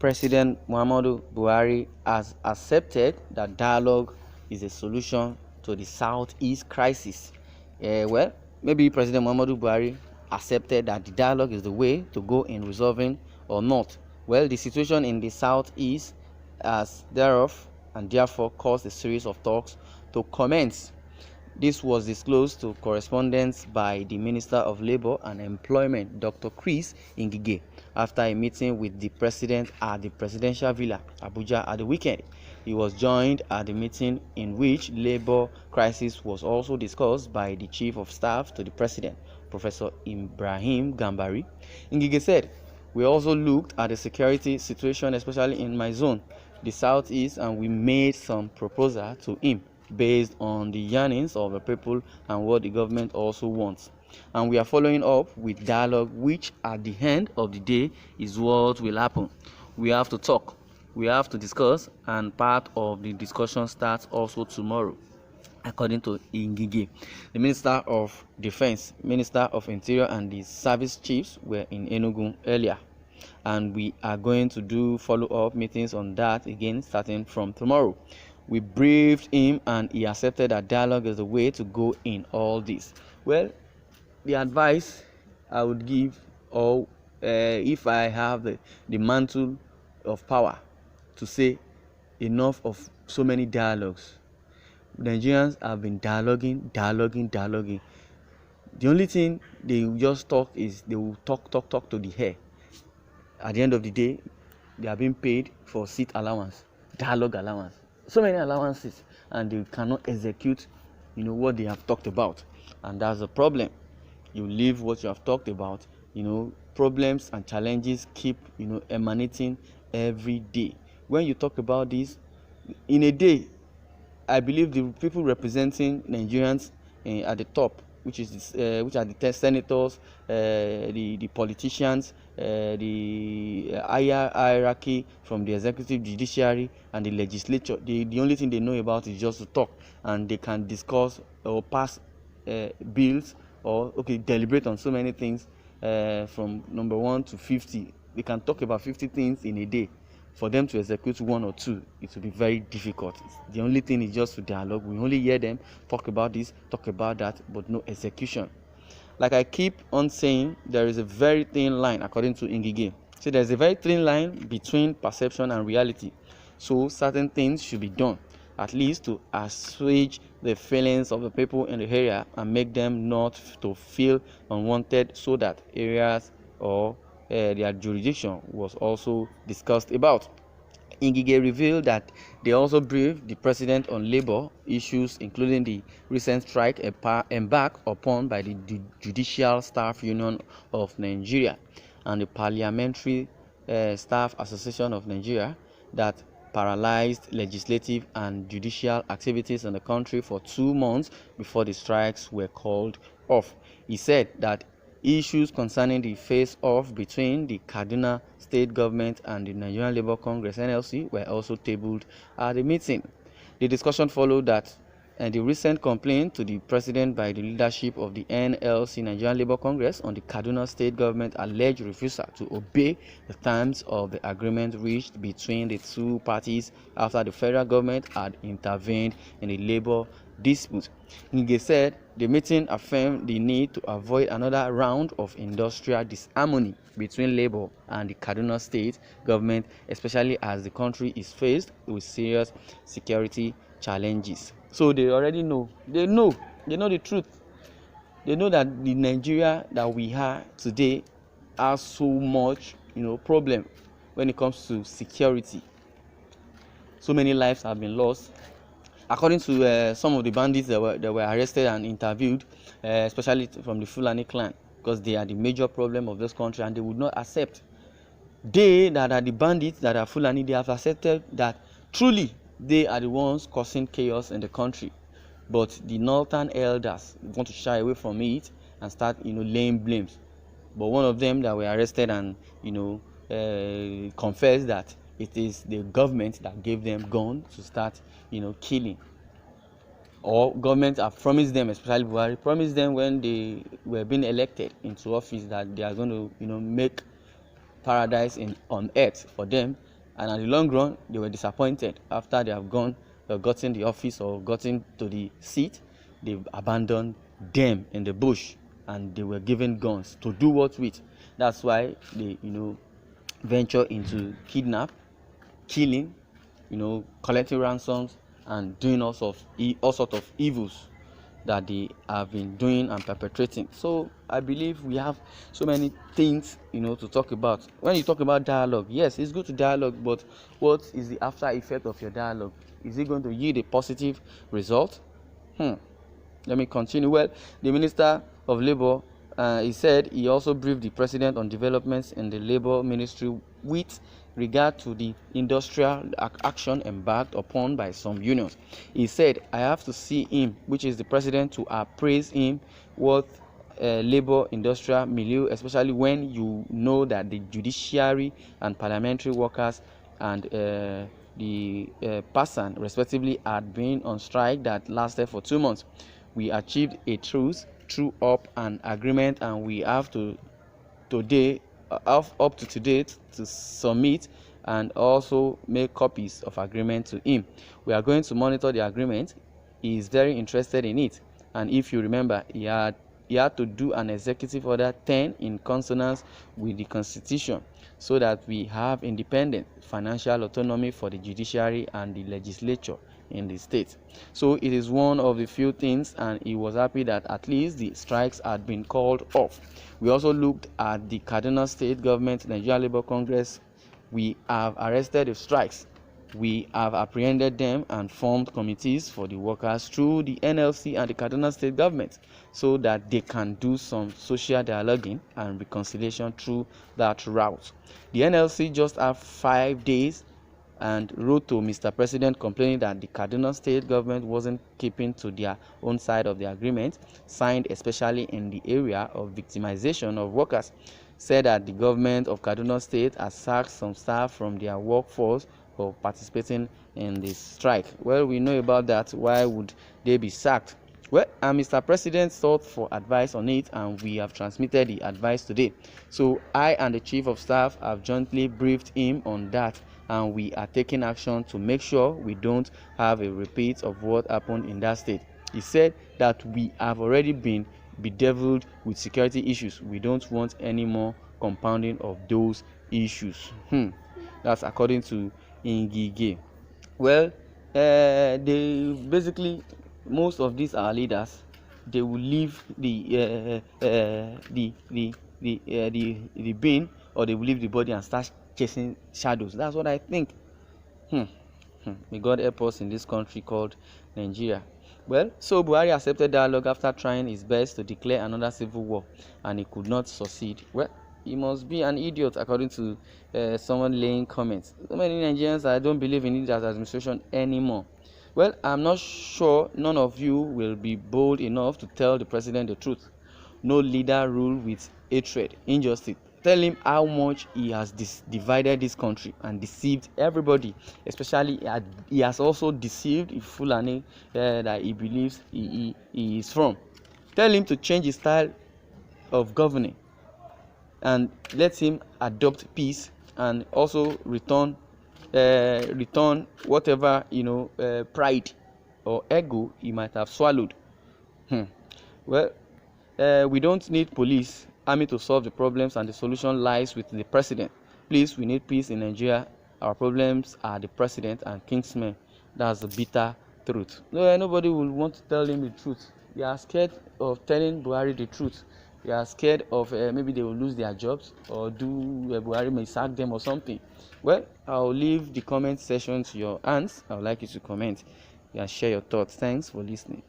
President Muhammadu Buhari has accepted that dialogue is a solution to the Southeast crisis. Well, maybe President Muhammadu Buhari accepted that the dialogue is the way to go in resolving or not. Well, the situation in the Southeast has thereof and therefore caused a series of talks to commence. This was disclosed to correspondents by the Minister of Labour and Employment, Dr. Chris Ngige, after a meeting with the President at the Presidential Villa, Abuja, at the weekend. He was joined at the meeting in which labour crisis was also discussed by the Chief of Staff to the President, Professor Ibrahim Gambari. Ngige said, "We also looked at the security situation, especially in my zone, the Southeast, and we made some proposal to him based on the yearnings of the people and what the government also wants. And we are following up with dialogue, which at the end of the day is what will happen. We have to talk, we have to discuss, and part of the discussion starts also tomorrow." According to Ngige, the Minister of Defense, Minister of Interior, and the service chiefs were in Enugu earlier, and we are going to do follow-up meetings on that again starting from tomorrow. We briefed him and he accepted that dialogue is the way to go in all this. Well, the advice I would give, or if I have the mantle of power to say enough of so many dialogues. Nigerians have been dialoguing. The only thing they will just talk is they will talk to the hair. At the end of the day, they are being paid for seat allowance, dialogue allowance. So many allowances, and they cannot execute what they have talked about, and that's the problem. You leave what you have talked about. Problems and challenges keep emanating every day. When you talk about this in a day, I believe the people representing Nigerians at the top, which are the senators, the politicians, the higher hierarchy from the executive, judiciary, and the legislature. The only thing they know about is just to talk, and they can discuss or pass bills or deliberate on so many things from number 1 to 50. They can talk about 50 things in a day. For them to execute 1 or 2, it will be very difficult. The only thing is just to dialogue. We only hear them talk about this, talk about that, but no execution. Like I keep on saying, there is a very thin line, according to Ngige. So there's a very thin line between perception and reality. So certain things should be done, at least to assuage the feelings of the people in the area and make them not to feel unwanted, so that areas or their jurisdiction was also discussed about. Ngige revealed that they also briefed the president on labor issues, including the recent strike embarked upon by the Judicial Staff Union of Nigeria and the Parliamentary Staff Association of Nigeria that paralyzed legislative and judicial activities in the country for 2 months before the strikes were called off. He said that issues concerning the face-off between the Kaduna State Government and the Nigerian Labour Congress (NLC) were also tabled at the meeting. The discussion followed that the recent complaint to the president by the leadership of the NLC (Nigerian Labour Congress) on the Kaduna State Government alleged refusal to obey the terms of the agreement reached between the two parties after the federal government had intervened in the labour dispute. Ngige said the meeting affirmed the need to avoid another round of industrial disharmony between Labour and the Kaduna State government, especially as the country is faced with serious security challenges. So they already know. They know the truth. They know that the Nigeria that we have today has so much problem when it comes to security. So many lives have been lost. According to some of the bandits that were arrested and interviewed, especially from the Fulani clan, because they are the major problem of this country, and they would not accept. They that are the bandits that are Fulani, they have accepted that truly they are the ones causing chaos in the country. But the northern elders want to shy away from it and start laying blames. But one of them that were arrested and confessed that it is the government that gave them guns to start killing. Or government have promised them, especially Buhari, promised them when they were being elected into office that they are going to make paradise on earth for them, and at the long run, they were disappointed after they have gotten the office or gotten to the seat. They abandoned them in the bush, and they were given guns to do what with. That's why they, venture into killing, collecting ransoms, and doing all sorts of evils that they have been doing and perpetrating. So I believe we have so many things, to talk about. When you talk about dialogue, yes, it's good to dialogue, but what is the after effect of your dialogue? Is it going to yield a positive result? Let me continue. Well, the Minister of Labour, he said he also briefed the President on developments in the Labour Ministry with regard to the industrial action embarked upon by some unions. He said, I have to see him, which is the President, to appraise him what labor industrial milieu, especially when you know that the judiciary and parliamentary workers and the person respectively had been on strike that lasted for 2 months. We achieved a truce through up an agreement, and we have to today up to today to submit and also make copies of agreement to him. We are going to monitor the agreement. He is very interested in it, and if you remember, he had to do an executive order 10 in consonance with the constitution, so that we have independent financial autonomy for the judiciary and the legislature in the state. So it is one of the few things, and he was happy that at least the strikes had been called off. We also looked at the Kaduna State Government, Nigeria Labour Congress. We have arrested the strikes. We have apprehended them and formed committees for the workers through the NLC and the Kaduna State Government, so that they can do some social dialoguing and reconciliation through that route. The NLC just have 5 days and wrote to Mr. President complaining that the Kaduna State Government wasn't keeping to their own side of the agreement, signed especially in the area of victimization of workers. Said that the government of Kaduna State has sacked some staff from their workforce for participating in the strike. Well, we know about that. Why would they be sacked? Well, Mr. President sought for advice on it, and we have transmitted the advice today. So I and the Chief of Staff have jointly briefed him on that, and we are taking action to make sure we don't have a repeat of what happened in that state. He said that we have already been bedeviled with security issues. We don't want any more compounding of those issues. That's according to Ngige. Well, they basically, most of these our leaders, they will leave the bin, or they will leave the body and start chasing shadows. That's what I think. May God help us in this country called Nigeria. Well, so Buhari accepted dialogue after trying his best to declare another civil war, and he could not succeed. Well, he must be an idiot, according to someone laying comments. So many Nigerians, I don't believe in it as administration anymore. Well, I'm not sure none of you will be bold enough to tell the president the truth. No leader rule with hatred, injustice. Tell him how much he has divided this country and deceived everybody. Especially, he has also deceived Fulani that he believes he is from. Tell him to change his style of governing, and let him adopt peace, and also return whatever pride or ego he might have swallowed. Well, we don't need police army to solve the problems, and the solution lies with the president. Please, we need peace in Nigeria. Our problems are the president and kingsmen. That's the bitter truth. Nobody will want to tell him the truth. They are scared of telling Buhari the truth. They are scared of maybe they will lose their jobs, or Buhari may sack them or something. Well, I'll leave the comment section to your hands. I would like you to comment and share your thoughts. Thanks for listening.